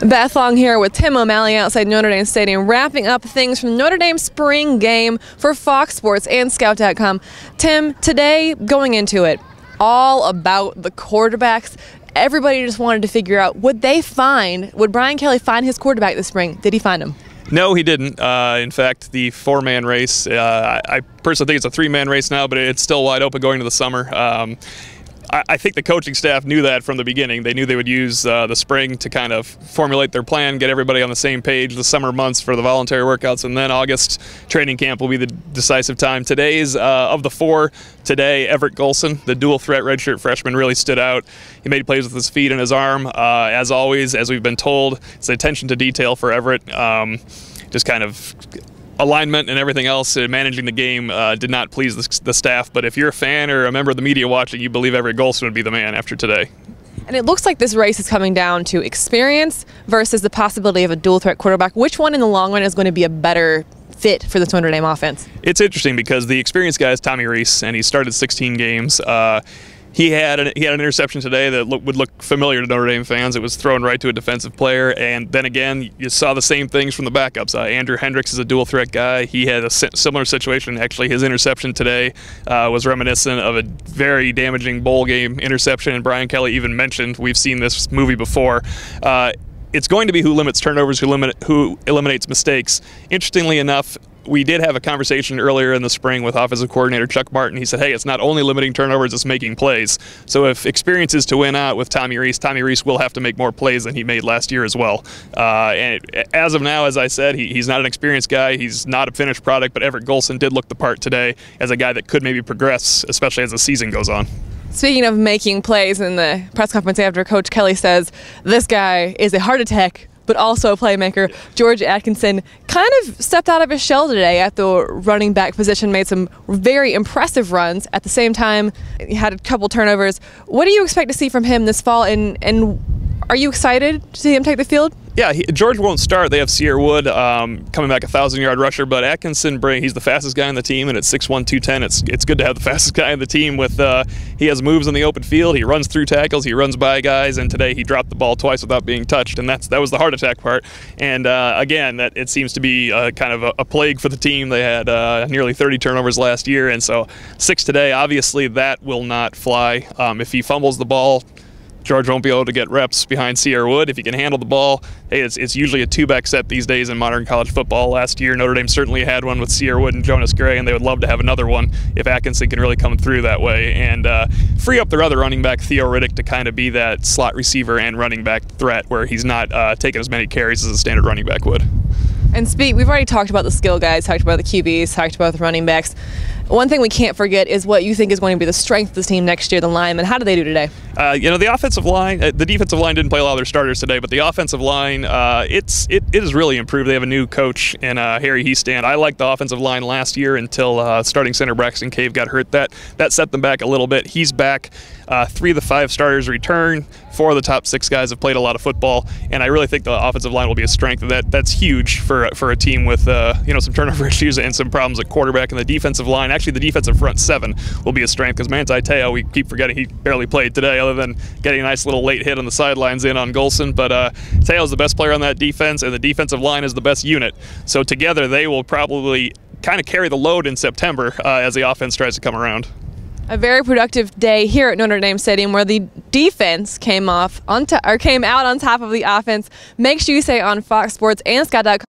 Beth Long here with Tim O'Malley outside Notre Dame Stadium, wrapping up things from Notre Dame spring game for Fox Sports and Scout.com. Tim, today, going into it, all about the quarterbacks. Everybody just wanted to figure out, would Brian Kelly find his quarterback this spring? Did he find him? No, he didn't. In fact, the four-man race, I personally think it's a three-man race now, but it's still wide open going into the summer. I think the coaching staff knew that from the beginning. They knew they would use the spring to kind of formulate their plan, get everybody on the same page, the summer months for the voluntary workouts, and then August training camp will be the decisive time. Today's, of the four, today, Everett Golson, the dual-threat redshirt freshman, really stood out. He made plays with his feet and his arm. As always, as we've been told, it's attention to detail for Everett. Just kind of alignment and everything else, managing the game did not please the staff. But if you're a fan or a member of the media watching, you believe Everett Golson would be the man after today. And it looks like this race is coming down to experience versus the possibility of a dual-threat quarterback. Which one in the long run is going to be a better fit for this Notre Dame offense? It's interesting because the experienced guy is Tommy Rees, and he started 16 games. He had an interception today that would look familiar to Notre Dame fans. It was thrown right to a defensive player, and then again, you saw the same things from the backups. Andrew Hendricks is a dual-threat guy. He had a similar situation. Actually, his interception today was reminiscent of a very damaging bowl game interception, and Brian Kelly even mentioned, we've seen this movie before. It's going to be who limits turnovers, who eliminates mistakes. Interestingly enough, we did have a conversation earlier in the spring with offensive coordinator Chuck Martin. He said, hey, it's not only limiting turnovers, it's making plays. So if experience is to win out with Tommy Rees will have to make more plays than he made last year as well. And as of now, as I said, he's not an experienced guy. He's not a finished product, but Everett Golson did look the part today as a guy that could maybe progress, especially as the season goes on. Speaking of making plays, in the press conference after, Coach Kelly says, this guy is a heart attack, but also a playmaker. George Atkinson kind of stepped out of his shell today at the running back position, made some very impressive runs. At the same time, he had a couple turnovers. What do you expect to see from him this fall, and are you excited to see him take the field? Yeah, George won't start. They have Sierra Wood coming back, a 1,000-yard rusher, but Atkinson, he's the fastest guy on the team, and at 6'1", 210, it's good to have the fastest guy on the team. He has moves in the open field, he runs through tackles, he runs by guys, and today he dropped the ball twice without being touched, and that was the heart attack part. And again, that it seems to be kind of a plague for the team. They had nearly 30 turnovers last year, and so 6 today. Obviously, that will not fly. If he fumbles the ball, George won't be able to get reps behind Sierra Wood. If he can handle the ball, hey, it's usually a two-back set these days in modern college football. Last year, Notre Dame certainly had one with Sierra Wood and Jonas Gray, and they would love to have another one if Atkinson can really come through that way and free up their other running back, Theo Riddick, to kind of be that slot receiver and running back threat where he's not taking as many carries as a standard running back would. And we've already talked about the skill guys, talked about the QBs, talked about the running backs. One thing we can't forget is what you think is going to be the strength of this team next year, the linemen. How do they do today? The offensive line, the defensive line didn't play a lot of their starters today, but the offensive line, it has really improved. They have a new coach in Harry Heastand. I liked the offensive line last year until starting center Braxton Cave got hurt. That set them back a little bit. He's back. 3 of the 5 starters return. 4 of the top 6 guys have played a lot of football, and I really think the offensive line will be a strength. That's huge for a team with some turnover issues and some problems at quarterback. And the defensive line, actually the defensive front 7, will be a strength because Manti Te'o, we keep forgetting he barely played today, other than getting a nice little late hit on the sidelines in on Golson. But Te'o's the best player on that defense, and the defensive line is the best unit. So together they will probably kind of carry the load in September as the offense tries to come around. A very productive day here at Notre Dame Stadium where the defense came out on top of the offense. Make sure you stay on Fox Sports and Scout.com.